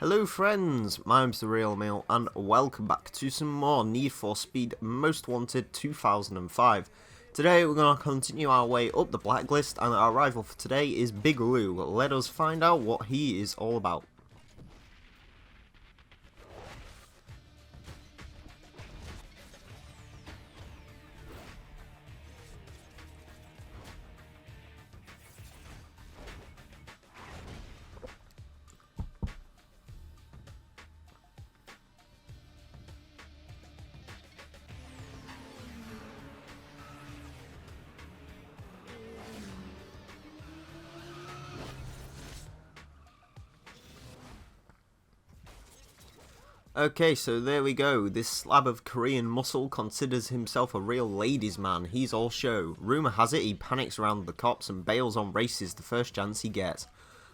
Hello friends, my name's the real Emile and welcome back to some more Need for Speed Most Wanted 2005. Today we're going to continue our way up the Blacklist and our rival for today is Big Lou. Let us find out what he is all about. Okay, so there we go. This slab of Korean muscle considers himself a real ladies' man. He's all show. Rumour has it he panics around the cops and bails on races the first chance he gets.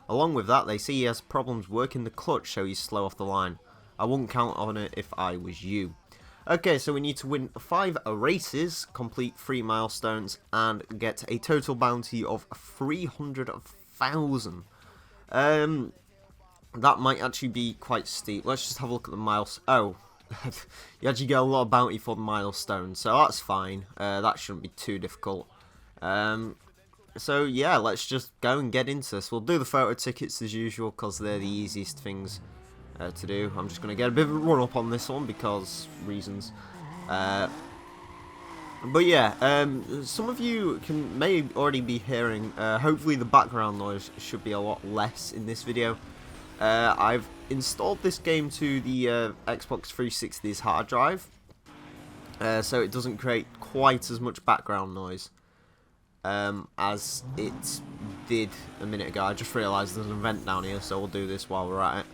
Along with that, they see he has problems working the clutch, so he's slow off the line. I wouldn't count on it if I was you. Okay, so we need to win 5 races, complete 3 milestones, and get a total bounty of 300,000. That might actually be quite steep. Let's just have a look at the miles. Oh, you actually get a lot of bounty for the milestone, so that's fine. That shouldn't be too difficult. So yeah, let's just go and get into this. We'll do the photo tickets as usual because they're the easiest things to do. I'm just going to get a bit of a run up on this one because reasons. But yeah, some of you may already be hearing. Hopefully the background noise should be a lot less in this video. I've installed this game to the Xbox 360's hard drive, so it doesn't create quite as much background noise as it did a minute ago. I just realised there's an event down here, so we'll do this while we're at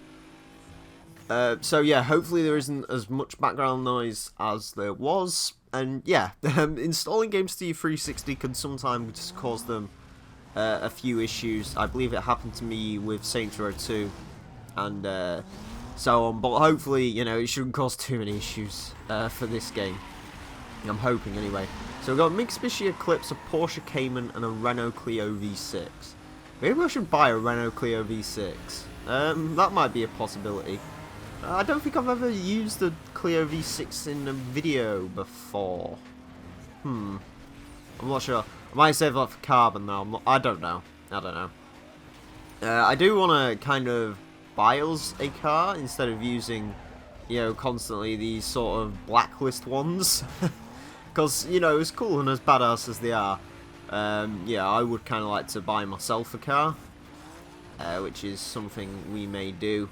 it. So yeah, hopefully there isn't as much background noise as there was, and yeah, installing games to your 360 can sometimes just cause them a few issues. I believe it happened to me with Saints Row 2 and so on, but hopefully, you know, it shouldn't cause too many issues for this game. I'm hoping anyway. So we've got a Mitsubishi Eclipse, a Porsche Cayman, and a Renault Clio V6. Maybe I should buy a Renault Clio V6. That might be a possibility. I don't think I've ever used a Clio V6 in a video before. I'm not sure. I might save that for carbon though. I don't know. I do want to kind of buy us a car instead of using, you know, constantly these sort of Blacklist ones. Because, you know, as cool and as badass as they are, yeah, I would kind of like to buy myself a car, which is something we may do.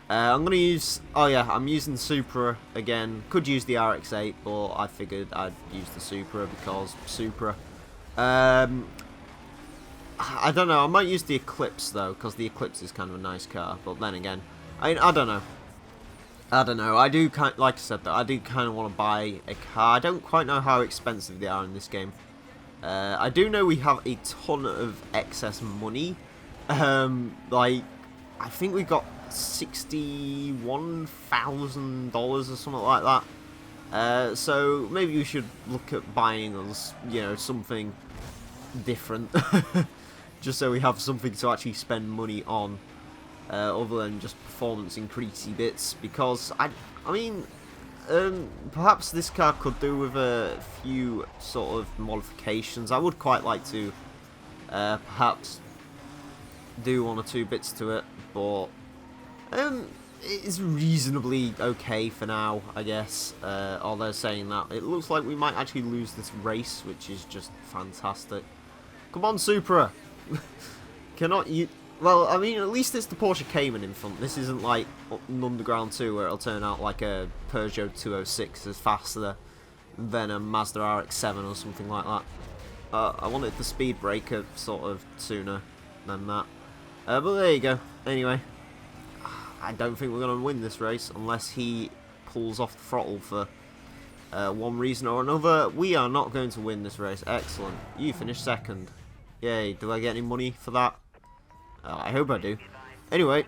I'm going to use, oh yeah, I'm using the Supra again. Could use the RX-8, but I figured I'd use the Supra because Supra. I don't know, I might use the Eclipse though, because the Eclipse is kind of a nice car, but then again, I don't know. I do like I said though, I do kind of want to buy a car. I don't quite know how expensive they are in this game. I do know we have a ton of excess money. Like, I think we got $61,000 or something like that. So maybe we should look at buying us, you know, something different. Just so we have something to actually spend money on, other than just performance increasey bits, because I mean, perhaps this car could do with a few sort of modifications. I would quite like to perhaps do 1 or 2 bits to it, but it's reasonably okay for now, I guess. Although saying that, it looks like we might actually lose this race, which is just fantastic. Come on, Supra! Cannot you... Well, I mean, at least it's the Porsche Cayman in front. This isn't like an Underground 2 where it'll turn out like a Peugeot 206 is faster than a Mazda RX-7 or something like that. I wanted the speed breaker sort of sooner than that. But there you go. Anyway, I don't think we're going to win this race unless he pulls off the throttle for one reason or another. We are not going to win this race. Excellent. You finished second. Yay. Do I get any money for that? I hope I do. Anyway,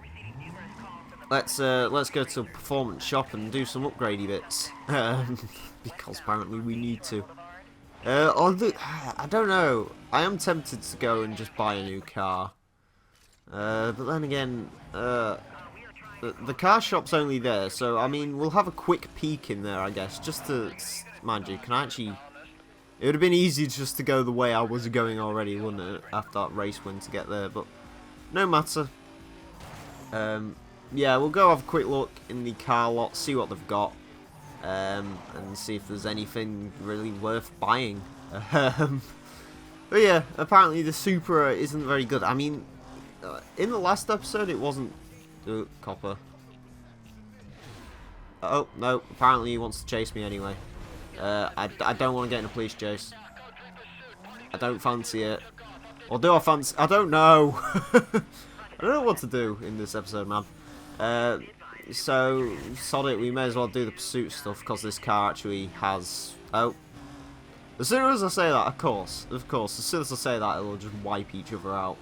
let's go to a performance shop and do some upgradey bits. Because apparently we need to. I don't know. I am tempted to go and just buy a new car. But then again, The car shop's only there, so I mean, we'll have a quick peek in there, I guess, just to, mind you, can I actually... It would have been easy just to go the way I was going already, wouldn't it, after that race win to get there, but no matter. Yeah, we'll go have a quick look in the car lot, see what they've got, and see if there's anything really worth buying. But yeah, apparently the Supra isn't very good. I mean, in the last episode it wasn't... copper. Oh, no, apparently he wants to chase me anyway. I don't want to get in a police chase. I don't fancy it. Or do I fancy... I don't know. I don't know what to do in this episode, man. So, sod it, we may as well do the pursuit stuff, because this car actually has... Oh. As soon as I say that, of course, as soon as I say that, it'll just wipe each other out.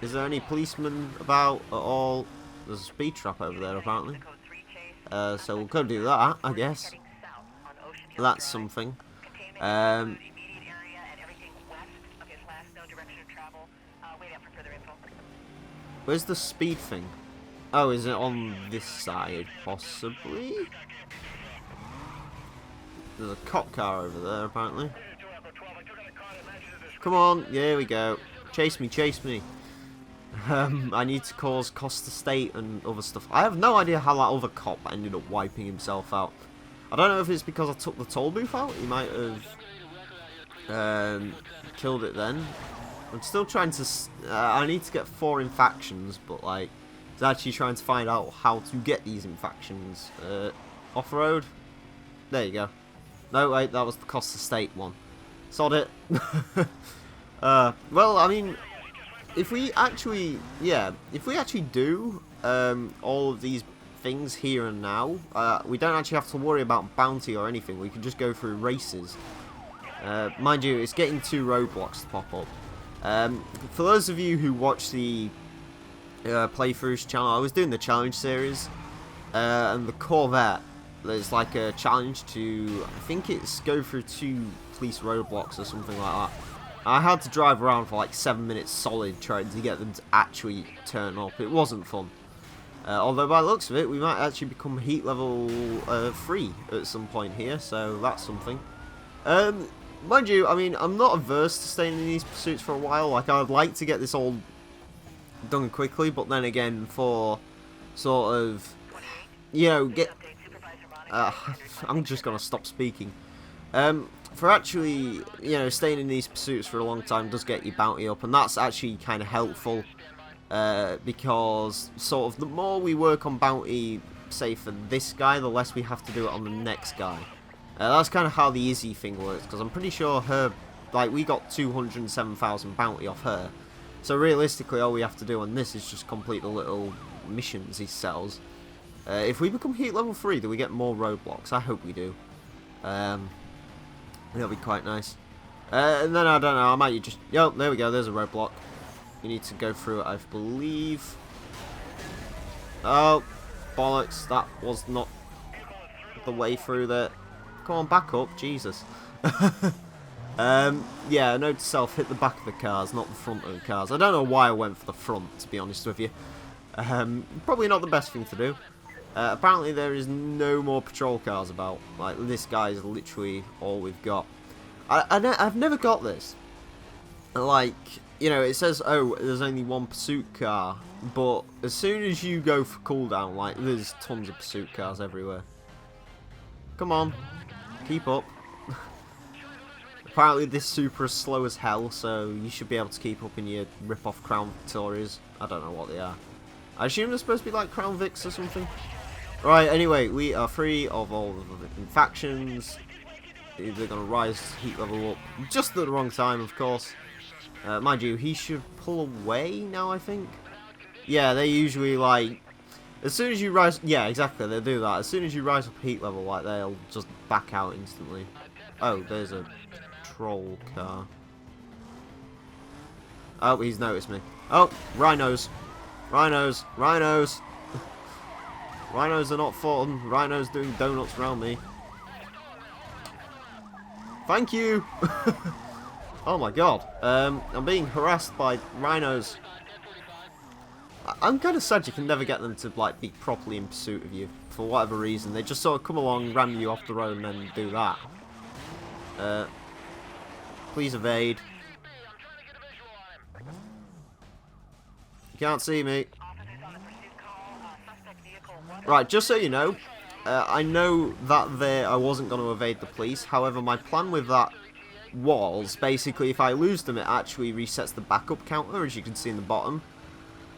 Is there any policemen about at all? There's a speed trap over there, apparently. So we'll go do that, I guess. That's something. Where's the speed thing? Oh, is it on this side, possibly? There's a cop car over there, apparently. Come on, there we go. Chase me, chase me. I need to cause cost to state and other stuff. I have no idea how that other cop ended up wiping himself out. I don't know if it's because I took the toll booth out. He might have killed it then. I'm still trying to... I need to get 4 infractions, but like... He's actually trying to find out how to get these infractions. Off-road? There you go. No, wait, that was the cost to state one. Sod it. Well, I mean... If we actually, do all of these things here and now, we don't actually have to worry about bounty or anything. We can just go through races. Mind you, it's getting 2 roadblocks to pop up. For those of you who watch the playthroughs channel, I was doing the challenge series, and the Corvette, there's like a challenge to, I think it's go through 2 police roadblocks or something like that. I had to drive around for like 7 minutes solid trying to get them to actually turn up. It wasn't fun. Although by the looks of it, we might actually become heat level 3 at some point here, so that's something. Mind you, I mean, I'm not averse to staying in these pursuits for a while. Like, I'd like to get this all done quickly, but then again, for sort of, you know, get... I'm just going to stop speaking. For actually, you know, staying in these pursuits for a long time does get your bounty up, and that's actually kind of helpful, because sort of the more we work on bounty, say for this guy, the less we have to do it on the next guy. That's kind of how the Izzy thing works, because I'm pretty sure her, like, we got 207,000 bounty off her, so realistically all we have to do on this is just complete the little missions he sells. If we become heat level 3, do we get more roadblocks? I hope we do. That'll be quite nice. And then, I don't know, I might just... Yo, there we go, there's a roadblock. You need to go through it, I believe. Oh, bollocks, that was not the way through there. Come on, back up, Jesus. Yeah, note to self, hit the back of the cars, not the front of the cars. I don't know why I went for the front, to be honest with you. Probably not the best thing to do. Apparently there is no more patrol cars about. Like, this guy is literally all we've got. I've never got this. Like, you know, it says, oh, there's only 1 pursuit car. But as soon as you go for cooldown, like, there's tons of pursuit cars everywhere. Come on. Keep up. Apparently this Supra is slow as hell, so you should be able to keep up in your rip-off Crown Victorias. I don't know what they are. I assume they're supposed to be like Crown Vics or something. Right, anyway, we are free of all of the infractions. They're going to rise heat level up just at the wrong time, of course. Mind you, he should pull away now, I think. Yeah, they usually, like... As soon as you rise... Yeah, exactly, they do that. As soon as you rise up heat level, like, they'll just back out instantly. Oh, there's a troll car. Oh, he's noticed me. Oh, rhinos. Rhinos. Rhinos. Rhinos are not fun. Rhinos doing donuts around me. Thank you. Oh my god. I'm being harassed by rhinos. I'm kind of sad you can never get them to like be properly in pursuit of you for whatever reason. They just sort of come along, ram you off the road, and then do that. Please evade. You can't see me. Right, just so you know, I know that I wasn't going to evade the police. However, my plan with that was basically if I lose them, it actually resets the backup counter, as you can see in the bottom.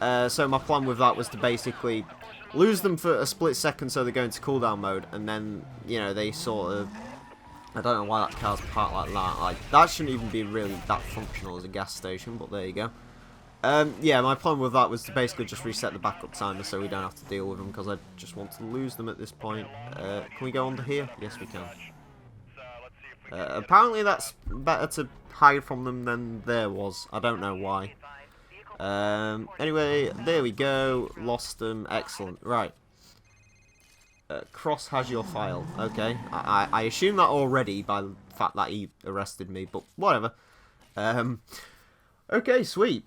So my plan with that was to basically lose them for a split second so they go into cooldown mode, and then, you know, they sort of... I don't know why that car's parked like that. Like, that shouldn't even be really that functional as a gas station, but there you go. Yeah, my plan with that was to basically just reset the backup timer so we don't have to deal with them, because I just want to lose them at this point. Can we go under here? Yes, we can. Apparently that's better to hide from them than there was. I don't know why. Anyway, there we go. Lost them. Excellent. Right. Cross has your file. Okay. I assume that already by the fact that he arrested me, but whatever. Okay, sweet.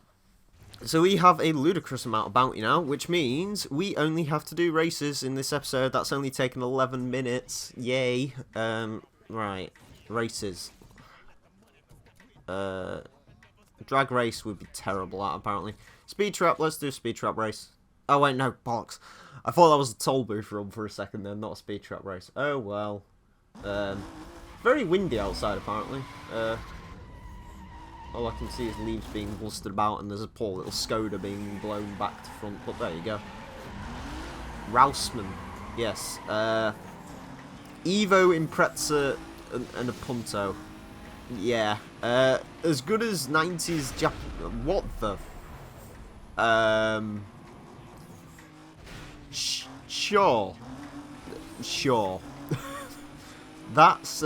So we have a ludicrous amount of bounty now, which means we only have to do races in this episode. That's only taken 11 minutes. Yay. Right. Races. Drag race would be terrible at, apparently. Speed trap, let's do a speed trap race. Oh wait, no, bollocks. I thought that was a toll booth run for a second then, not a speed trap race. Oh well. Very windy outside, apparently. All I can see is leaves being blustered about, and there's a poor little Skoda being blown back to front, but there you go. Rousman, yes. Evo, Impreza, and a Punto. Yeah. As good as 90s Jap... What the... Sure. Sure. That's,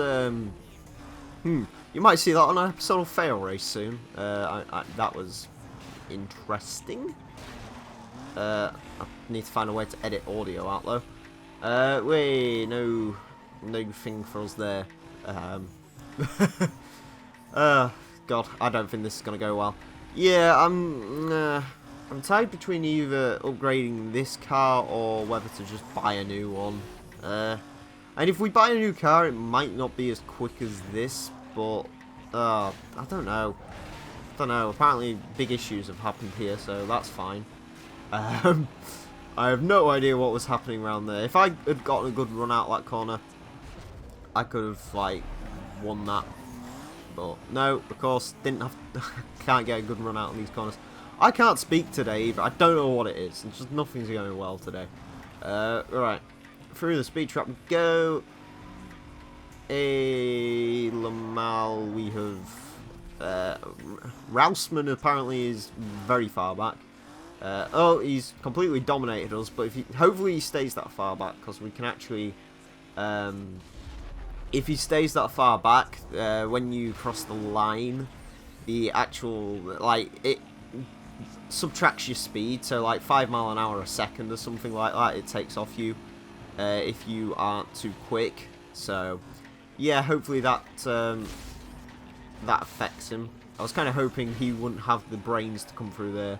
You might see that on an episode of Fail Race soon. That was interesting. I need to find a way to edit audio out, though. Wait, no thing for us there. God, I don't think this is gonna go well. Yeah, I'm tied between either upgrading this car or whether to just buy a new one. And if we buy a new car, it might not be as quick as this, but I don't know. Apparently, big issues have happened here, so that's fine. I have no idea what was happening around there. If I had gotten a good run out that corner, I could have like won that. But no, of course, didn't have. Can't get a good run out on these corners. I can't speak today either. I don't know what it is. It's just nothing's going well today. Right, through the speed trap we go. Emile, we have Rousman apparently is very far back. Oh, he's completely dominated us, but hopefully he stays that far back, because we can actually, if he stays that far back, when you cross the line, the actual, like, it subtracts your speed, so like 5 miles an hour a second or something like that, it takes off you, if you aren't too quick. So yeah, hopefully that that affects him. I was kind of hoping he wouldn't have the brains to come through there,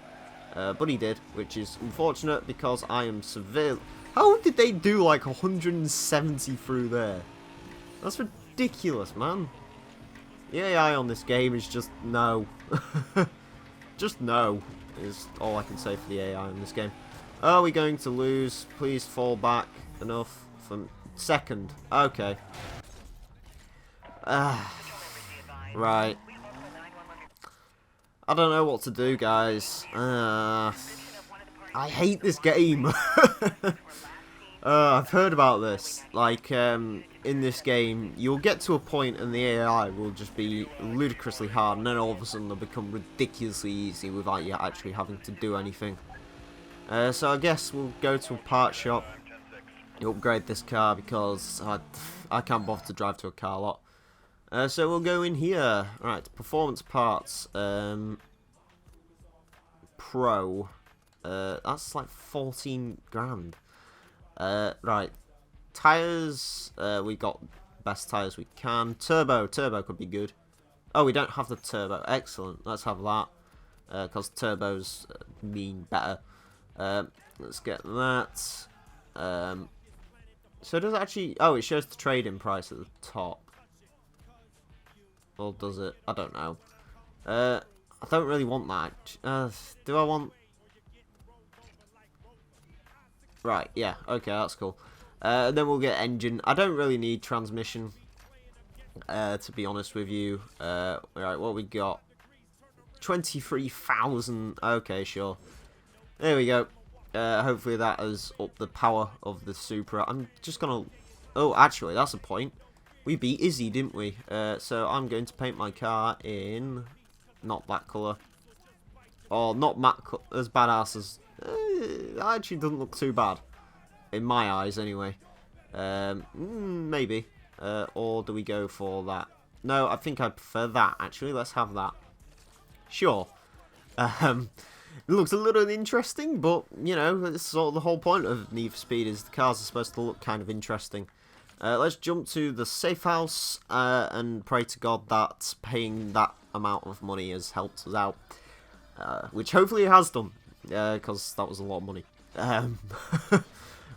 but he did, which is unfortunate because I am severe. How did they do like 170 through there? That's ridiculous, man. The AI on this game is just no. Just no is all I can say for the AI in this game. Are we going to lose? Please fall back enough for second. Okay. Right. I don't know what to do, guys. I hate this game. I've heard about this. Like, in this game, you'll get to a point and the AI will just be ludicrously hard, and then all of a sudden they'll become ridiculously easy without you actually having to do anything. So I guess we'll go to a part shop, upgrade this car, because I can't bother to drive to a car lot. So we'll go in here. Right, performance parts. Pro. That's like 14 grand. Right. Tyres. We got best tyres we can. Turbo. Turbo could be good. Oh, we don't have the turbo. Excellent. Let's have that. Because turbos mean better. Let's get that. So does it actually... Oh, it shows the trade-in price at the top. Or does it? I don't know. I don't really want that. Do I want... Right, yeah. Okay, that's cool. Then we'll get engine. I don't really need transmission, to be honest with you. Right, what we got? 23,000. Okay, sure. There we go. Hopefully that has upped the power of the Supra. I'm just gonna... Oh, actually, that's a point. We beat Izzy, didn't we? So I'm going to paint my car in... Not that colour. Or not matte as badass as... It actually doesn't look too bad. In my eyes, anyway. Maybe. Or do we go for that? No, I think I prefer that, actually. Let's have that. Sure. It looks a little interesting, but, you know, it's sort of the whole point of Need for Speed is the cars are supposed to look kind of interesting. Let's jump to the safe house and pray to God that paying that amount of money has helped us out. Which hopefully it has done, because that was a lot of money.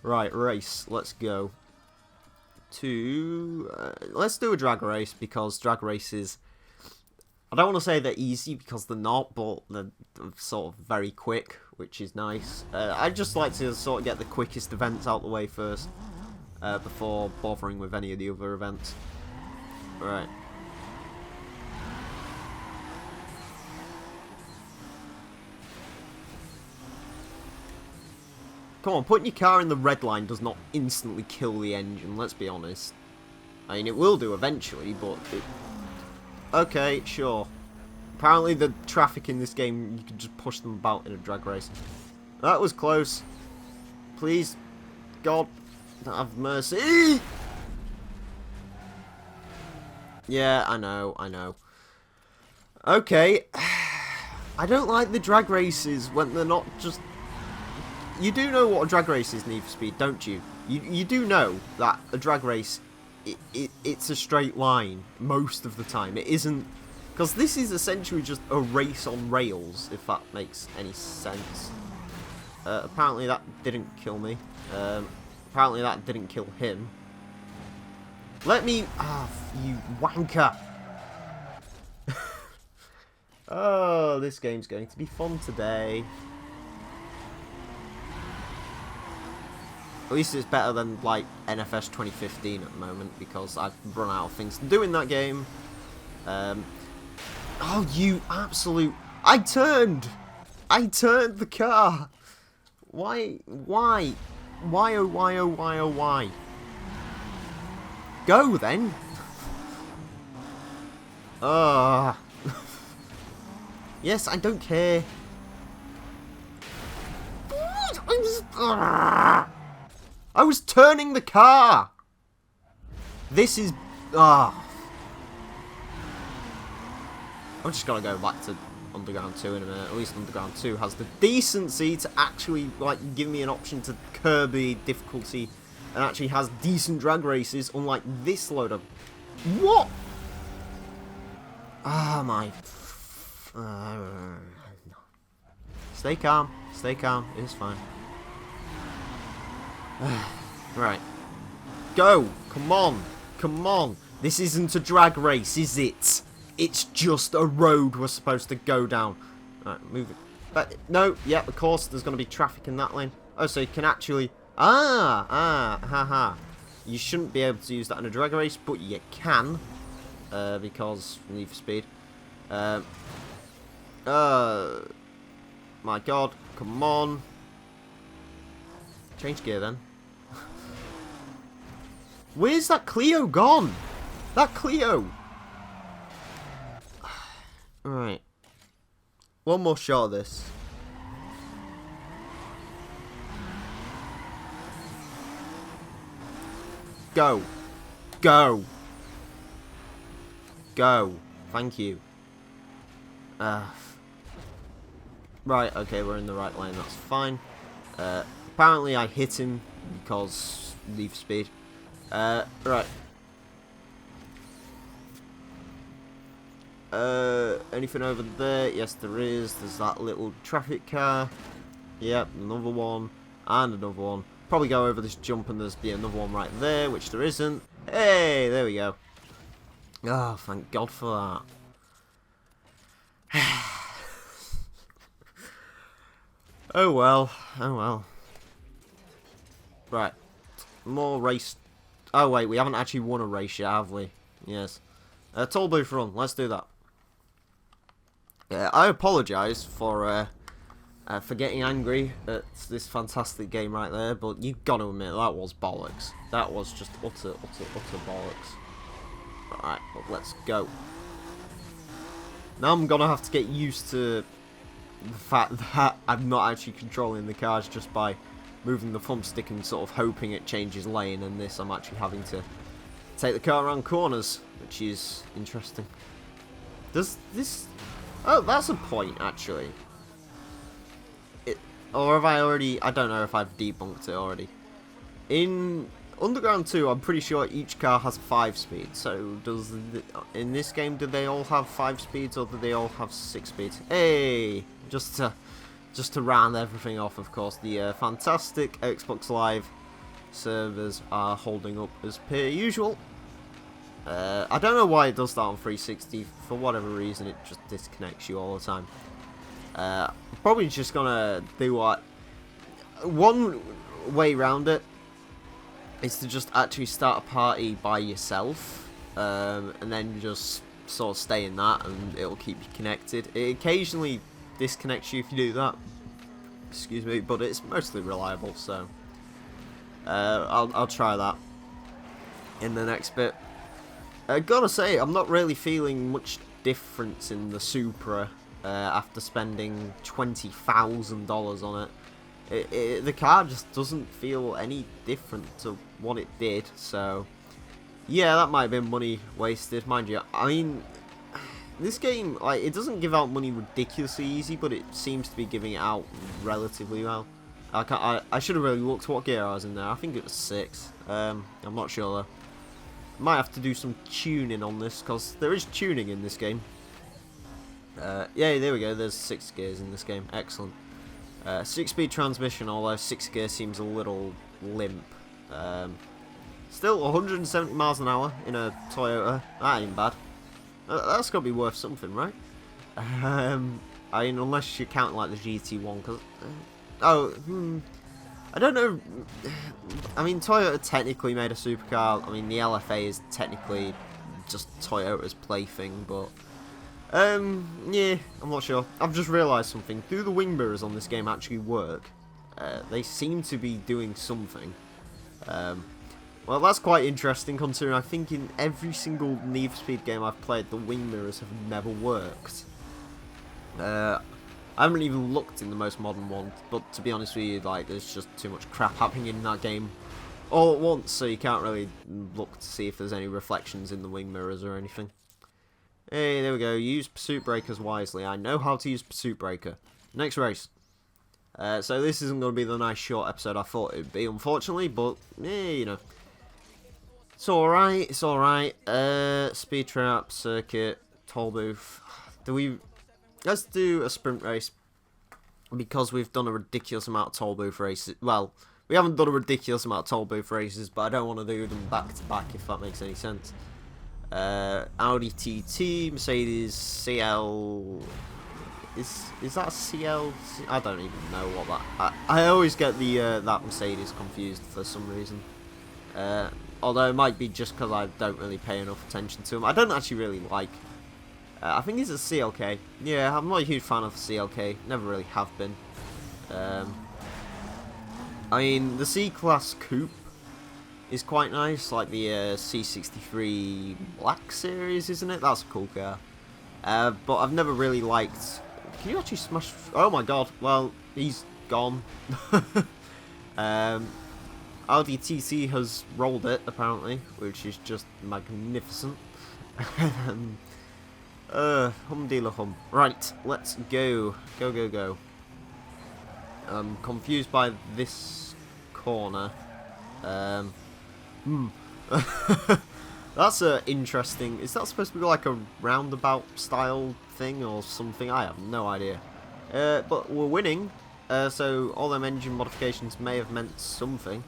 Right, race. Let's go to... let's do a drag race, because drag races... I don't want to say they're easy, because they're not, but they're sort of very quick, which is nice. I'd just like to sort of get the quickest events out the way first, before bothering with any of the other events. Right. Come on, putting your car in the red line does not instantly kill the engine, let's be honest. I mean, it will do eventually, but... Okay, sure. Apparently the traffic in this game, you can just push them about in a drag race. That was close. Please, God, have mercy. Yeah, I know, I know. Okay. I don't like the drag races when they're not just... You do know what a drag race is, Need for Speed, don't you? You do know that a drag race... It's a straight line most of the time. It isn't, because this is essentially just a race on rails, if that makes any sense. Apparently that didn't kill me. Apparently that didn't kill him. Let me... Ah, you wanker. Oh, this game's going to be fun today. At least it's better than, like, NFS 2015 at the moment, because I've run out of things to do in that game. Oh, you absolute... I turned the car! Why? Why? Why, oh, why, oh, why, oh, why? Go, then! Yes, I don't care. I was turning the car! This is... I'm just gonna go back to Underground 2 in a minute. At least Underground 2 has the decency to actually, like, give me an option to curb the difficulty and actually has decent drag races, unlike this load of... What? Ah, my... Stay calm. Stay calm. It's fine. Right. Go! Come on! Come on! This isn't a drag race, is it? It's just a road we're supposed to go down. Right, move it. But, no, yeah, of course, there's going to be traffic in that lane. Oh, so you can actually... haha. You shouldn't be able to use that in a drag race, but you can. Because Need for Speed. My God, come on. Change gear then. Where's that Clio gone? That Clio! Alright. One more shot of this. Go. Go. Go. Thank you. Right, okay, we're in the right lane, that's fine. Apparently I hit him because Need for Speed. Right. Anything over there? Yes, there is. There's that little traffic car. Yep, another one. And another one. Probably go over this jump and there's be another one right there, which there isn't. Hey, there we go. Oh, thank God for that. Oh well. Oh well. Right. More race. Oh wait, we haven't actually won a race yet, have we? Yes. Toll booth run. Let's do that. I apologise for getting angry at this fantastic game right there, but you gotta admit that was bollocks. That was just utter bollocks. Right, but let's go. Now I'm gonna have to get used to the fact that I'm not actually controlling the cars just by moving the thumbstick and sort of hoping it changes lane, and this I'm actually having to take the car around corners, which is interesting. Does this... Oh, that's a point, actually. Or have I already... I don't know if I've debunked it already. In Underground 2, I'm pretty sure each car has 5 speeds. So, in this game, do they all have 5 speeds, or do they all have 6 speeds? Hey! Just to round everything off, of course, the fantastic Xbox Live servers are holding up as per usual. I don't know why it does that on 360. For whatever reason, it just disconnects you all the time. Probably just gonna do what... One way around it is to just actually start a party by yourself, and then just sort of stay in that, and it'll keep you connected. It occasionally disconnects you if you do that. Excuse me, but it's mostly reliable, so I'll try that in the next bit. I gotta say, I'm not really feeling much difference in the Supra after spending $20,000 on it. The car just doesn't feel any different to what it did, so yeah, that might have been money wasted, mind you. I mean, this game, like, it doesn't give out money ridiculously easy, but it seems to be giving it out relatively well. I should have really looked what gear I was in there. I think it was 6. I'm not sure though. Might have to do some tuning on this, because there is tuning in this game. Yeah, there we go. There's 6 gears in this game. Excellent. 6-speed transmission, although 6 gear seems a little limp. Still 170 miles an hour in a Toyota. That ain't bad. That's got to be worth something, right? I mean, unless you count like the GT1, because... I don't know. I mean, Toyota technically made a supercar. I mean, the LFA is technically just Toyota's plaything, but... yeah, I'm not sure. I've just realised something. Do the wing mirrors on this game actually work? They seem to be doing something. Well, that's quite interesting, considering I think in every single Need for Speed game I've played, the wing mirrors have never worked. I haven't even looked in the most modern one, but to be honest with you, like, there's just too much crap happening in that game all at once, so you can't really look to see if there's any reflections in the wing mirrors or anything. Hey, there we go. Use pursuit breakers wisely. I know how to use pursuit breaker. Next race. So this isn't going to be the nice short episode I thought it would be, unfortunately, but, you know. It's alright, it's alright. Speed trap, circuit, toll booth. Let's do a sprint race, because we've done a ridiculous amount of toll booth races. Well, we haven't done a ridiculous amount of toll booth races, but I don't want to do them back to back, if that makes any sense. Audi TT, Mercedes CL. Is that CL? I don't even know what that. I always get the that Mercedes confused for some reason. Although it might be just because I don't really pay enough attention to them. I don't actually really like. I think it's a CLK. Yeah, I'm not a huge fan of CLK. Never really have been. I mean, the C-Class Coupe is quite nice, like the C63 Black Series, isn't it? That's a cool car. But I've never really liked... Can you actually smash... Oh my god, well, he's gone. Audi TT has rolled it, apparently, which is just magnificent. Humdealer hum. Right, let's go. Go, go, go. I'm confused by this corner. That's interesting. Is that supposed to be like a roundabout style thing or something? I have no idea. But we're winning. so all them engine modifications may have meant something.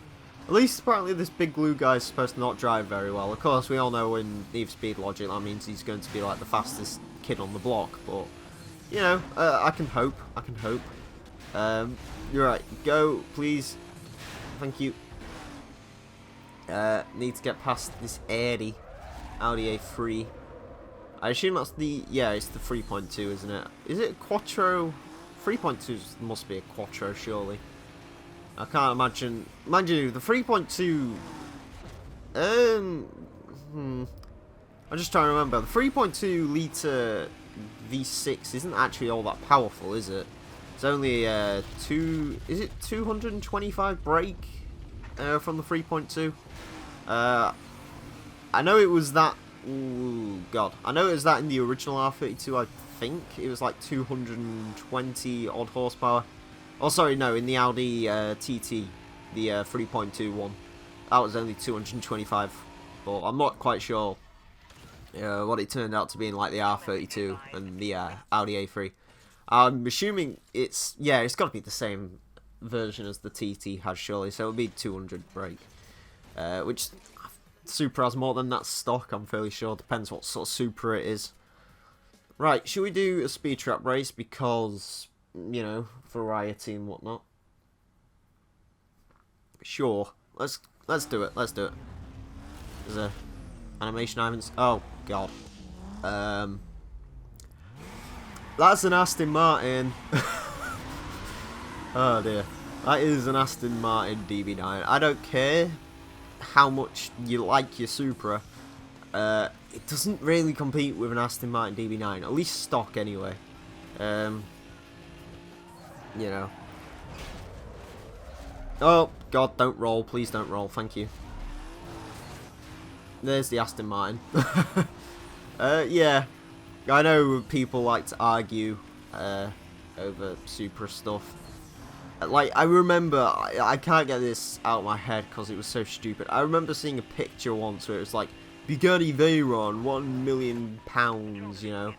At least apparently this big blue guy is supposed to not drive very well. Of course, we all know in Need for Speed logic that means he's going to be like the fastest kid on the block. But, you know, I can hope. I can hope. You're right. Go, please. Thank you. Need to get past this Audi A3. I assume that's the, yeah, it's the 3.2, isn't it? Is it a Quattro? 3.2 must be a Quattro, surely. I can't imagine. Mind you, the 3.2. I'm just trying to remember. The 3.2 litre V6 isn't actually all that powerful, is it? It's only is it 225 brake from the 3.2? I know it was that. Ooh, God, I know it was that in the original R32. I think it was like 220 odd horsepower. Oh, sorry, no, in the Audi TT, the 3.2 one, that was only 225. But I'm not quite sure what it turned out to be in like the R32 and the Audi A3. I'm assuming it's got to be the same version as the TT has, surely. So it'll be 200 brake, which Supra has more than that stock. I'm fairly sure. Depends what sort of Supra it is. Right, should we do a speed trap race because, you know, variety and whatnot? Sure. Let's do it. Let's do it. There's a animation items. Oh God. That's an Aston Martin. Oh dear. That is an Aston Martin DB9. I don't care how much you like your Supra. It doesn't really compete with an Aston Martin DB9, at least stock anyway. You know. Oh God, don't roll, please don't roll, thank you. There's the Aston Martin. Yeah, I know people like to argue over Supra stuff. Like, I remember, I can't get this out of my head because it was so stupid. I remember seeing a picture once where it was like, Bugatti Veyron, £1 million, you know,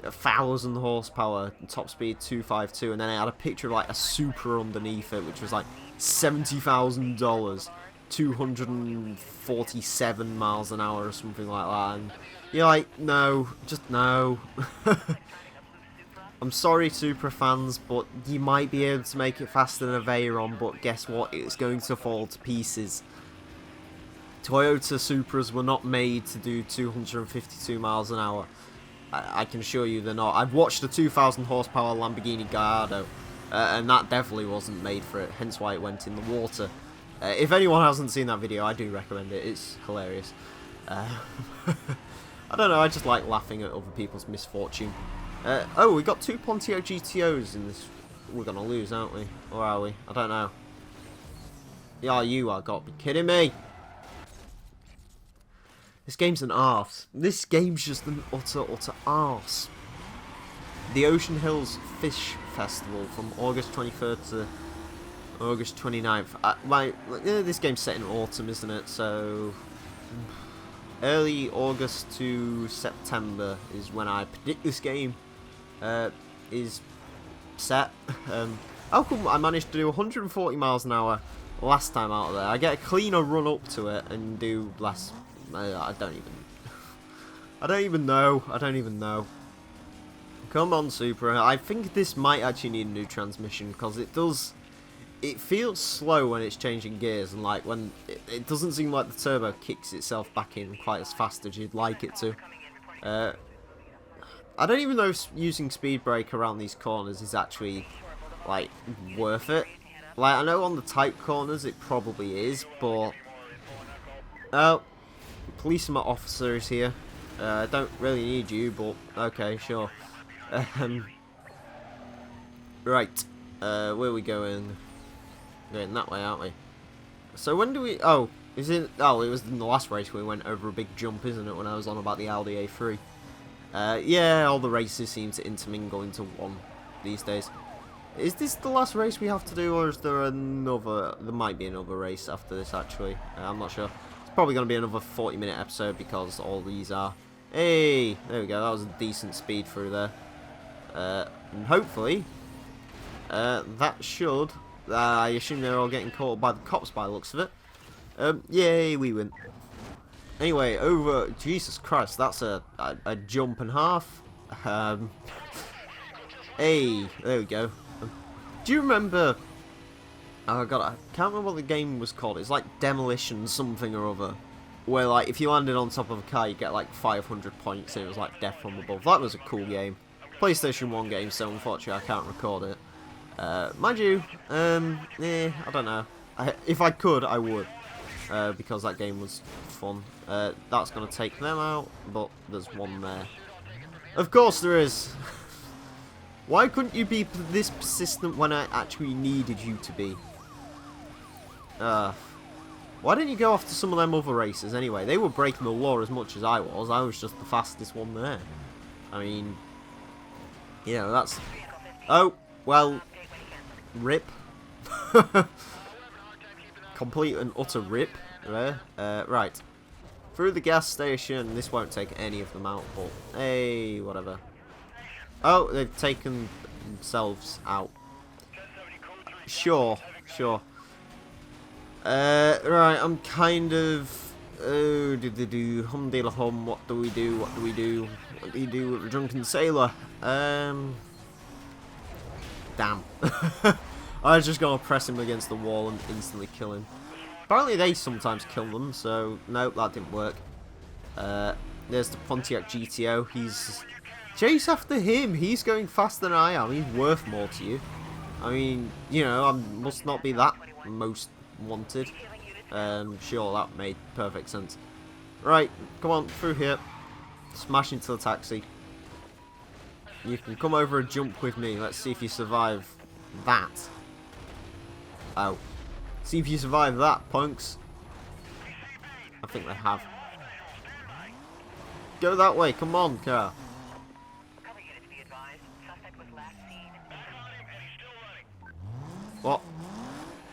1,000 horsepower, top speed 252, and then it had a picture of like a Supra underneath it, which was like $70,000, 247 miles an hour or something like that, and you're like, no, just no. I'm sorry, Supra fans, but you might be able to make it faster than a Veyron, but guess what? It's going to fall to pieces. Toyota Supras were not made to do 252 miles an hour. I can assure you they're not. I've watched a 2,000 horsepower Lamborghini Gallardo, and that definitely wasn't made for it, hence why it went in the water. If anyone hasn't seen that video, I do recommend it. It's hilarious. I don't know, I just like laughing at other people's misfortune. Oh, we got two Pontio GTOs in this. We're gonna lose, aren't we? Or are we? I don't know. Yeah, you are. Got to be kidding me. This game's an arse. This game's just an utter arse. The Ocean Hills Fish Festival from August 23rd to August 29th. This game's set in autumn, isn't it? So early August to September is when I predict this game is set. How come I managed to do 140 miles an hour last time out of there? I get a cleaner run up to it and do less. I don't even know. Come on, Supra. I think this might actually need a new transmission because it feels slow when it's changing gears, and like when it doesn't seem like the turbo kicks itself back in quite as fast as you'd like it to. I don't even know if using speed brake around these corners is actually like worth it. Like, I know on the tight corners it probably is, but policeman officer is here. I don't really need you, but okay, sure. Right, where are we going? Going that way, aren't we? So when do we? Oh, it was in the last race we went over a big jump, isn't it? When I was on about the Audi A3. Yeah, all the races seem to intermingle into one these days. Is this the last race we have to do, or is there another? There might be another race after this, actually. I'm not sure. It's probably going to be another 40-minute episode because all these are. Hey, there we go. That was a decent speed through there. And hopefully, That should... I assume they're all getting caught by the cops by the looks of it. Yay, we win. Anyway, over... Jesus Christ, that's a jump and a half. Hey, there we go. Do you remember... Oh god, I can't remember what the game was called. It's like Demolition something or other. Where like, if you landed on top of a car, you get like 500 points. And it was like Death from Above. That was a cool game. PlayStation 1 game, so unfortunately I can't record it. Mind you, I don't know. If I could, I would. Because that game was fun. That's going to take them out, but there's one there. Of course there is. Why couldn't you be this persistent when I actually needed you to be? Why didn't you go off to some of them other races anyway? They were breaking the law as much as I was. I was just the fastest one there. I mean, you know, that's... Oh, well, rip. Complete and utter rip there. Right. Through the gas station. This won't take any of them out, but hey, whatever. Oh, they've taken themselves out. Sure, sure. Right, I'm kind of... Oh, hum de la hum, what do we do, what do we do? What do you do with a drunken sailor? Damn. I was just gonna press him against the wall and instantly kill him. Apparently they sometimes kill them, so nope, that didn't work. There's the Pontiac GTO, he's... Chase after him, he's going faster than I am, he's worth more to you. I mean, you know, I must not be that most wanted. Sure, that made perfect sense. Right, come on, through here. Smash into the taxi. You can come over and jump with me. Let's see if you survive that. Oh. See if you survive that, punks. I think they have. Go that way, come on, car. What?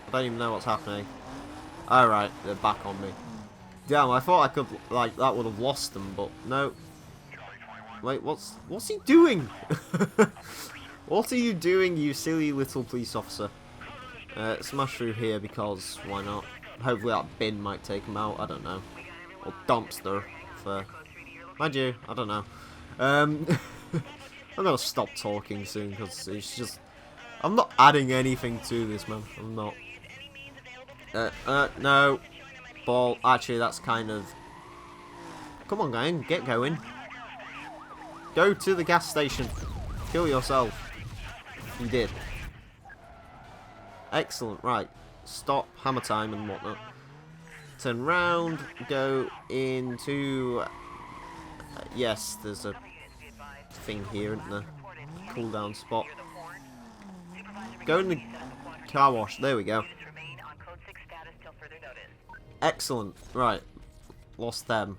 I don't even know what's happening. Alright, they're back on me. Damn, I thought I could, like, that would have lost them, but no. Wait, what's he doing? What are you doing, you silly little police officer? Smash through here because why not? Hopefully that bin might take him out, I don't know. Or dumpster, for... Mind you, I don't know. I'm gonna stop talking soon because it's just... I'm not adding anything to this, man. I'm not. No. Ball. Actually, that's kind of... Come on, gang. Get going. Go to the gas station. Kill yourself. You did. Excellent. Right. Stop. Hammer time and whatnot. Turn round. Go into... yes, there's a thing here, isn't there? Cooldown spot. Go in the car wash. There we go. Excellent. Right. Lost them.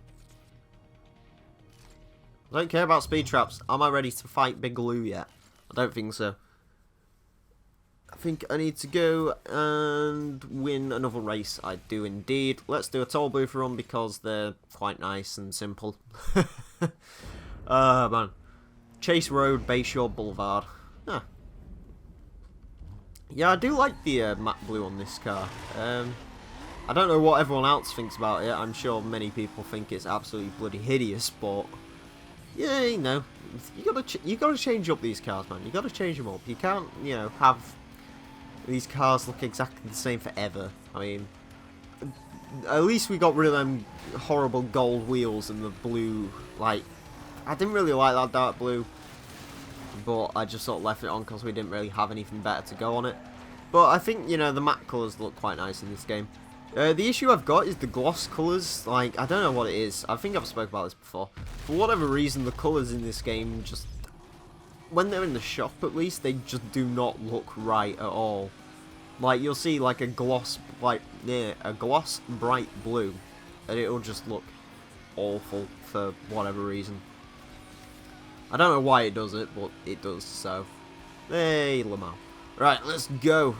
I don't care about speed traps. Am I ready to fight Big Lou yet? I don't think so. I think I need to go and win another race. I do indeed. Let's do a toll booth run because they're quite nice and simple. Man. Chase Road, Bayshore Boulevard. Huh. Yeah, I do like the matte blue on this car. I don't know what everyone else thinks about it. I'm sure many people think it's absolutely bloody hideous, but yeah, you know, you gotta change up these cars, man. You gotta change them up. You can't, you know, have these cars look exactly the same forever. I mean, at least we got rid of them horrible gold wheels and the blue. Like, I didn't really like that dark blue, but I just sort of left it on because we didn't really have anything better to go on it. But I think, you know, the matte colours look quite nice in this game. The issue I've got is the gloss colours. Like, I don't know what it is. I think I've spoken about this before. For whatever reason, the colours in this game just... when they're in the shop, at least, they just do not look right at all. Like, you'll see, like, a gloss, like, yeah, a gloss bright blue, and it'll just look awful for whatever reason. I don't know why it does it, but it does, so... Hey, Lamar. Right, let's go.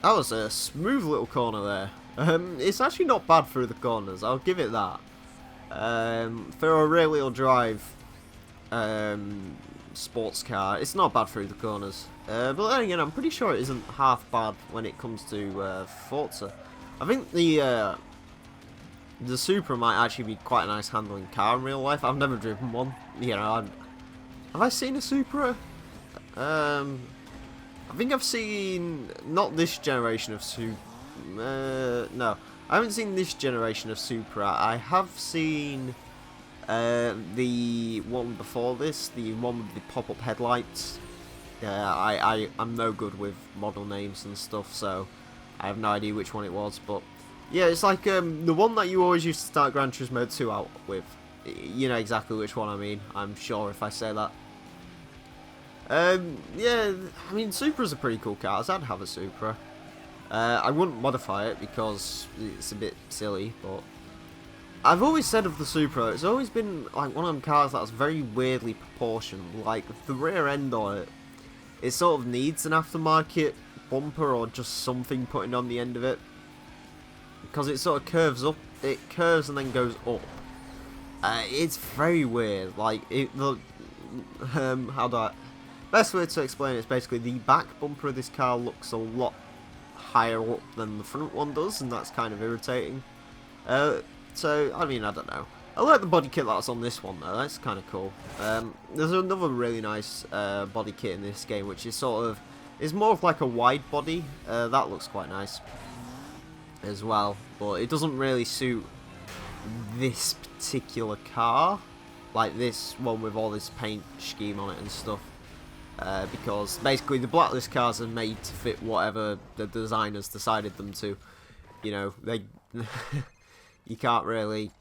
That was a smooth little corner there. It's actually not bad through the corners, I'll give it that. For a rear wheel drive, sports car. It's not bad through the corners. But then again, I'm pretty sure it isn't half bad when it comes to Forza. I think the Supra might actually be quite a nice handling car in real life. I've never driven one. You know, have I seen a Supra? I think I've seen not this generation of no, I haven't seen this generation of Supra. I have seen the one before this, the one with the pop-up headlights. I'm no good with model names and stuff, so I have no idea which one it was. But yeah, it's like the one that you always used to start Gran Turismo 2 out with. You know exactly which one I mean, I'm sure if I say that. Yeah, I mean, Supras are pretty cool cars. I'd have a Supra. I wouldn't modify it because it's a bit silly, but I've always said of the Supra, it's always been like one of them cars that's very weirdly proportioned. Like the rear end on it, it sort of needs an aftermarket bumper or just something putting on the end of it, because it sort of curves up. It curves and then goes up. It's very weird. Like best way to explain it is basically the back bumper of this car looks a lot higher up than the front one does, and that's kind of irritating. So, I mean, I don't know. I like the body kit that's on this one, though. That's kind of cool. There's another really nice body kit in this game, which is is more of like a wide body. That looks quite nice as well, but it doesn't really suit this particular car, like this one with all this paint scheme on it and stuff. Because basically the Blacklist cars are made to fit whatever the designers decided them to. You know, they you can't really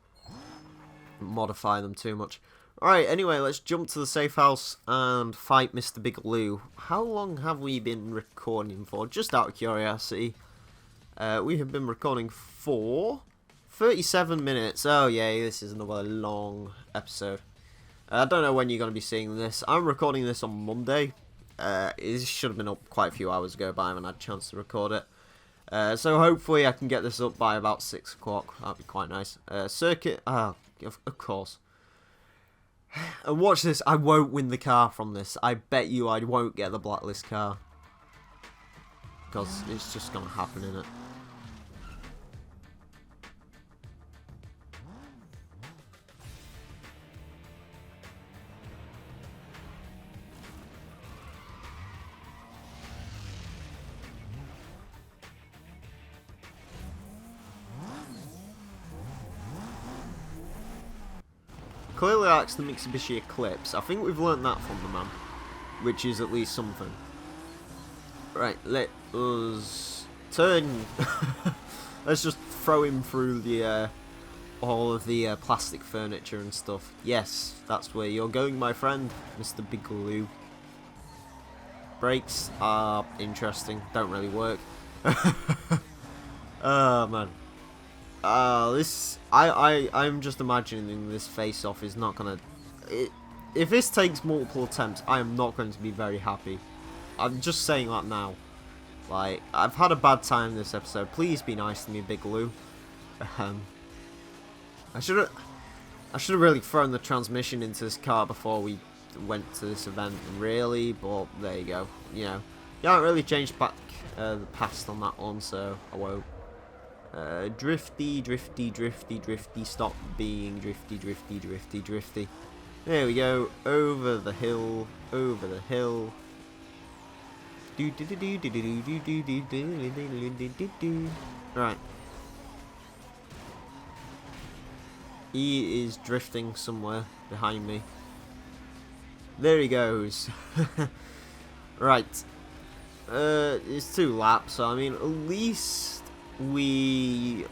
modify them too much. Alright, anyway, let's jump to the safe house and fight Mr. Big Lou. How long have we been recording for? Just out of curiosity. We have been recording for 37 minutes. Oh yeah, this is another long episode. I don't know when you're going to be seeing this. I'm recording this on Monday. It should have been up quite a few hours ago, but I haven't had a chance to record it. So hopefully I can get this up by about 6 o'clock. That'd be quite nice. Circuit, of course. And watch this, I won't win the car from this. I bet you I won't get the Blacklist car. Because it's just going to happen, innit? Clearly that's the Mitsubishi Eclipse. I think we've learnt that from the man, which is at least something. Right, let us turn. Let's just throw him through the all of the plastic furniture and stuff. Yes, that's where you're going, my friend, Mr. Big Lou. Brakes are interesting. Don't really work. Oh man. I'm just imagining this face-off is not gonna. If this takes multiple attempts, I am not going to be very happy. I'm just saying that now. Like, I've had a bad time this episode. Please be nice to me, Big Lou. I should have really thrown the transmission into this car before we went to this event, really. But there you go. You know, you can't really change back the past on that one, so I won't. Drifty, drifty, drifty, drifty, stop being drifty, drifty, drifty, drifty. There we go, over the hill, over the hill. Right. He is drifting somewhere behind me. There he goes. Right. It's 2 laps, so I mean, at least we,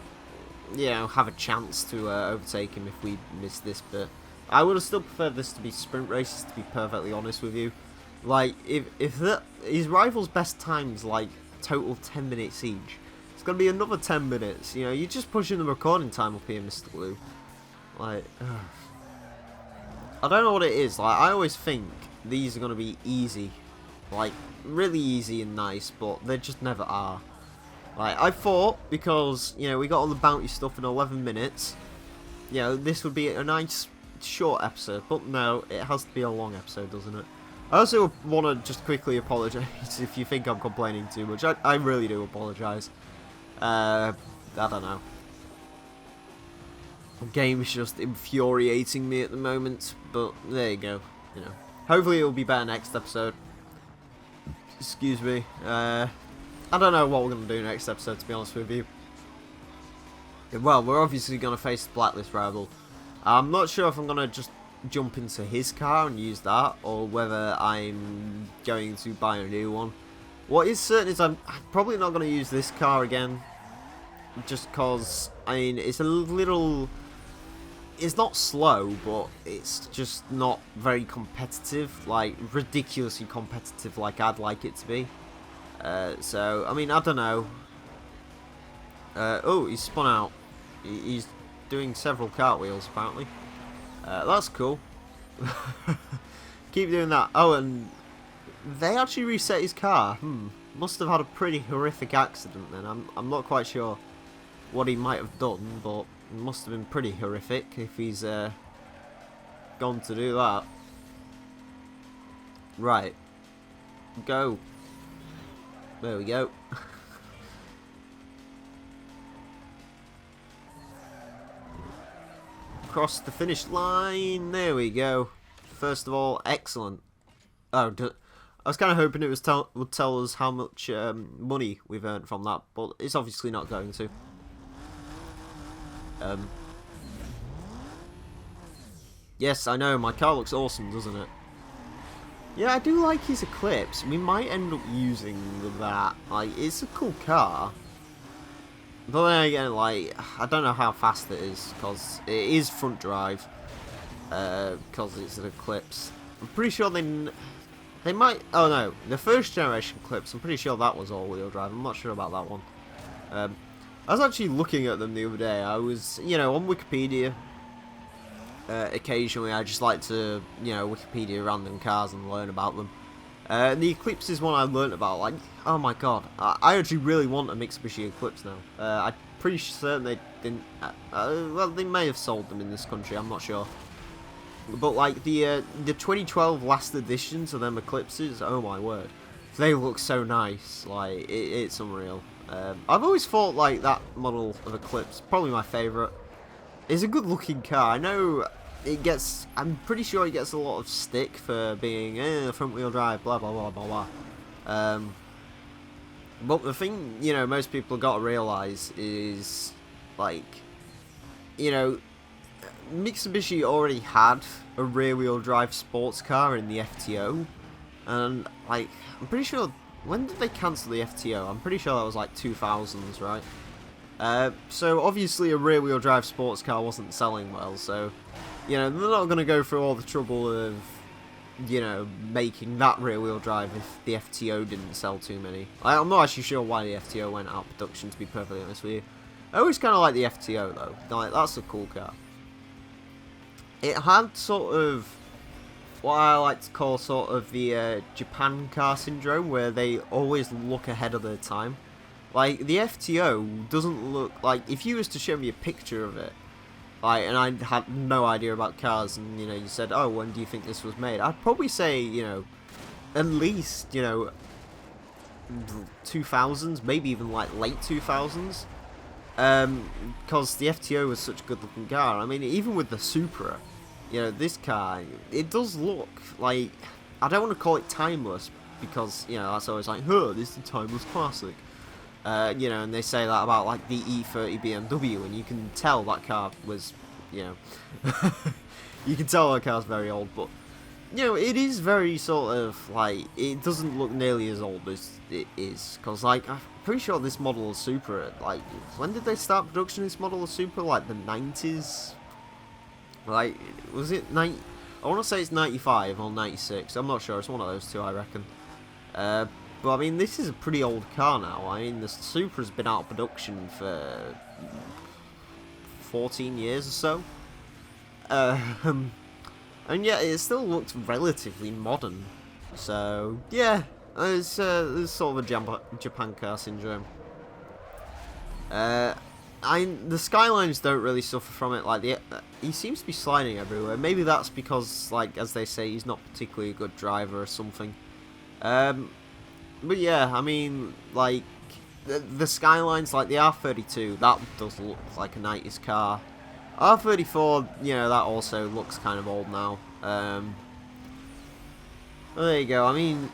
you know, have a chance to overtake him if we miss this bit. I would have still preferred this to be sprint races, to be perfectly honest with you. Like, if his rival's best time's like total 10 minutes each, it's gonna be another 10 minutes. You know, you're just pushing the recording time up here, Mr. Lou. Like, I don't know what it is. Like, I always think these are gonna be easy, like really easy and nice, but they just never are. Like, I thought, because, you know, we got all the bounty stuff in 11 minutes, you know, this would be a nice short episode, but no, it has to be a long episode, doesn't it? I also want to just quickly apologise if you think I'm complaining too much. I really do apologise. I don't know. The game is just infuriating me at the moment, but there you go. You know, hopefully it will be better next episode. Excuse me. I don't know what we're gonna do next episode, to be honest with you. Well, we're obviously gonna face the Blacklist rival. I'm not sure if I'm gonna just jump into his car and use that, or whether I'm going to buy a new one. What is certain is I'm probably not going to use this car again, just because, I mean, it's a little, it's not slow, but it's just not very competitive, like ridiculously competitive like I'd like it to be. So, I mean, I don't know. Oh, he's spun out. He's doing several cartwheels apparently. That's cool. Keep doing that. Oh, and they actually reset his car. Must have had a pretty horrific accident then. I'm not quite sure what he might have done, but it must have been pretty horrific if he's gone to do that. Right. Go. There we go. Across the finish line. There we go. First of all, excellent. Oh, I was kind of hoping it would tell us how much money we've earned from that, but it's obviously not going to. Yes, I know, my car looks awesome, doesn't it? Yeah, I do like his Eclipse. We might end up using that. Like, it's a cool car. But then again, like, I don't know how fast it is, because it is front drive, because it's an Eclipse. I'm pretty sure they might, oh no, the first generation Eclipse, I'm pretty sure that was all-wheel drive. I'm not sure about that one. I was actually looking at them the other day. I was, you know, on Wikipedia. Occasionally, I just like to, you know, Wikipedia random cars and learn about them. The Eclipse is one I learnt about, like, oh my god, I actually really want a Mitsubishi Eclipse now. I'm pretty certain they didn't, well, they may have sold them in this country, I'm not sure. But, like, the 2012 last editions of them Eclipses, oh my word, they look so nice, like, it's unreal. I've always thought, like, that model of Eclipse, probably my favourite. It's a good looking car. I know it gets, I'm pretty sure it gets a lot of stick for being front wheel drive, blah blah blah blah blah. But the thing, you know, most people got to realise is, like, you know, Mitsubishi already had a rear wheel drive sports car in the FTO, and, like, I'm pretty sure, when did they cancel the FTO? I'm pretty sure that was like 2000s, right? So obviously a rear wheel drive sports car wasn't selling well, so, you know, they're not going to go through all the trouble of, you know, making that rear wheel drive if the FTO didn't sell too many. I'm not actually sure why the FTO went out of production, to be perfectly honest with you. I always kind of like the FTO though, like, that's a cool car. It had sort of what I like to call sort of the Japan car syndrome, where they always look ahead of their time. Like, the FTO doesn't look like, if you was to show me a picture of it, like, and I had no idea about cars, and, you know, you said, oh, when do you think this was made? I'd probably say, you know, at least, you know, 2000s, maybe even, like, late 2000s. Because the FTO was such a good looking car. I mean, even with the Supra, you know, this car, it does look like, I don't want to call it timeless, because, you know, that's always like, huh, this is a timeless classic. You know, and they say that about, like, the E30 BMW, and you can tell that car was, you know, you can tell that car's very old, but, you know, it is very sort of, like, it doesn't look nearly as old as it is, because, like, I'm pretty sure this model of Supra, like, when did they start production of this model of Supra? Like, the 90s? Like, was it I want to say it's 95 or 96, I'm not sure, it's one of those two, I reckon. But I mean, this is a pretty old car now. I mean, the Supra's been out of production for 14 years or so. And yet it still looks relatively modern. So, yeah, there's sort of a Japan car syndrome. the skylines don't really suffer from it. Like he seems to be sliding everywhere. Maybe that's because, like as they say, he's not particularly a good driver or something. But yeah, I mean, like the skylines, like the R32, that does look like a 90s car. R34, you know, that also looks kind of old now. Well, there you go. I mean,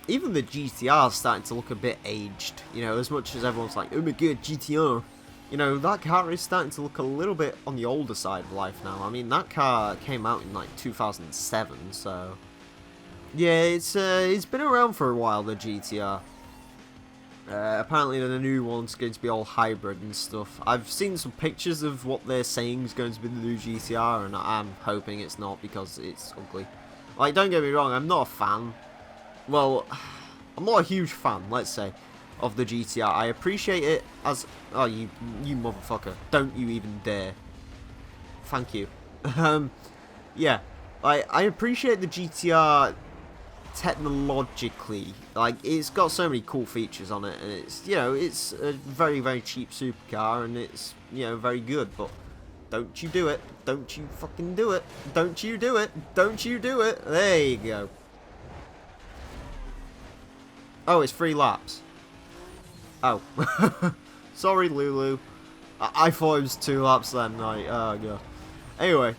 even the GTR is starting to look a bit aged. You know, as much as everyone's like, oh my god, GTR. You know, that car is starting to look a little bit on the older side of life now. I mean, that car came out in like 2007, so yeah, it's been around for a while, the GTR. Apparently the new one's going to be all hybrid and stuff. I've seen some pictures of what they're saying is going to be the new GTR, and I'm hoping it's not because it's ugly. Like, don't get me wrong, I'm not a fan. Well, I'm not a huge fan, let's say, of the GTR. I appreciate it as... Oh, you motherfucker. Don't you even dare. Thank you. Yeah, I appreciate the GTR technologically. Like, it's got so many cool features on it, and it's, you know, it's a very, very cheap supercar, and it's, you know, very good, but don't you do it. Don't you fucking do it. Don't you do it. Don't you do it. There you go. Oh, it's 3 laps. Oh. Sorry, Lulu. I thought it was 2 laps then. Like, oh, God. Anyway.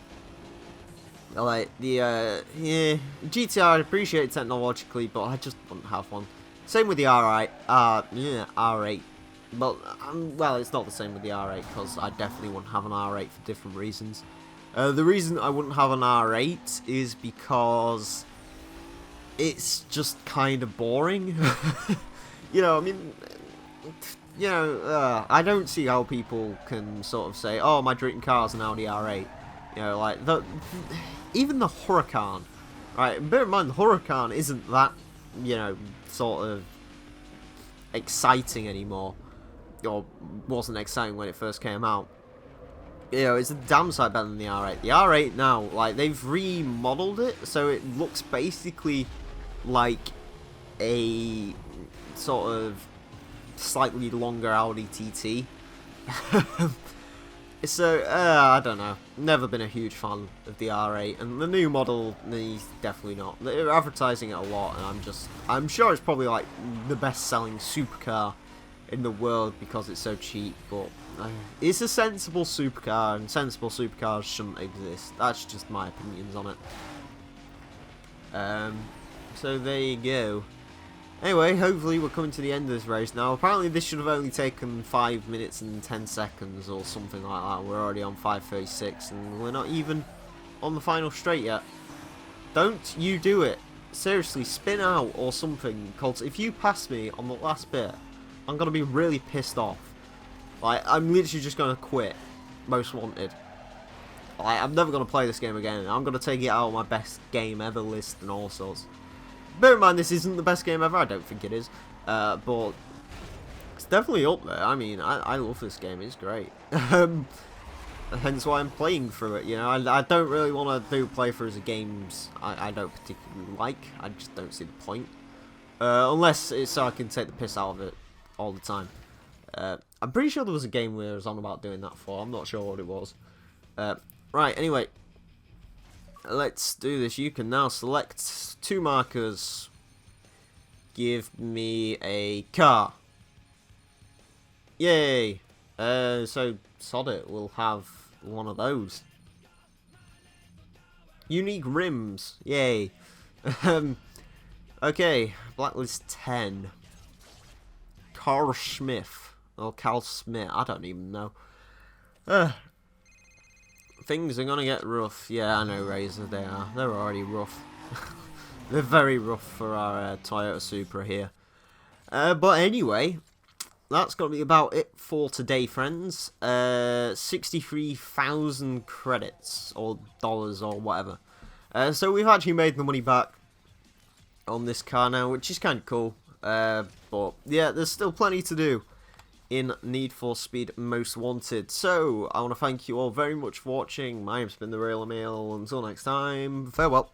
Like, the, yeah, GTR, I appreciate it technologically, but I just wouldn't have one. Same with the R8. Yeah, R8. But, well, it's not the same with the R8, because I definitely wouldn't have an R8 for different reasons. The reason I wouldn't have an R8 is because it's just kind of boring. You know, I mean, you know, I don't see how people can sort of say, oh, my dream car's an Audi R8. You know, like, even the Huracan, right? Bear in mind, the Huracan isn't that, you know, sort of exciting anymore. Or wasn't exciting when it first came out. You know, it's a damn sight better than the R8. The R8 now, like, they've remodeled it, so it looks basically like a sort of slightly longer Audi TT. So, I don't know. Never been a huge fan of the R8, and the new model, definitely not. They're advertising it a lot, and I'm sure it's probably like the best-selling supercar in the world because it's so cheap, but it's a sensible supercar, and sensible supercars shouldn't exist. That's just my opinions on it. So there you go. Anyway, hopefully we're coming to the end of this race now. Apparently this should have only taken 5 minutes and 10 seconds or something like that. We're already on 5:36 and we're not even on the final straight yet. Don't you do it. Seriously, spin out or something, because if you pass me on the last bit, I'm going to be really pissed off. Like, I'm literally just going to quit. Most wanted. Like, I'm never going to play this game again. I'm going to take it out of my best game ever list and all sorts. Bear in mind, this isn't the best game ever. I don't think it is. But it's definitely up there. I mean, I love this game. It's great. Hence why I'm playing through it. You know, I don't really want to do playthroughs of games I don't particularly like. I just don't see the point. Unless it's so I can take the piss out of it all the time. I'm pretty sure there was a game where I was on about doing that for. I'm not sure what it was. Right, anyway. Let's do this. You can now select 2 markers. Give me a car. Yay. So, sod it. We'll have one of those. Unique rims. Yay. Okay. Blacklist 10. Carl Smith. Or Carl Smith. I don't even know. Things are gonna get rough. Yeah, I know, Razor, they are. They're already rough. They're very rough for our Toyota Supra here. But anyway, that's gonna be about it for today, friends. 63,000 credits, or dollars, or whatever. So we've actually made the money back on this car now, which is kind of cool. But yeah, there's still plenty to do in Need for Speed Most Wanted. So, I want to thank you all very much for watching. My name's been The Real Emile. Until next time, farewell.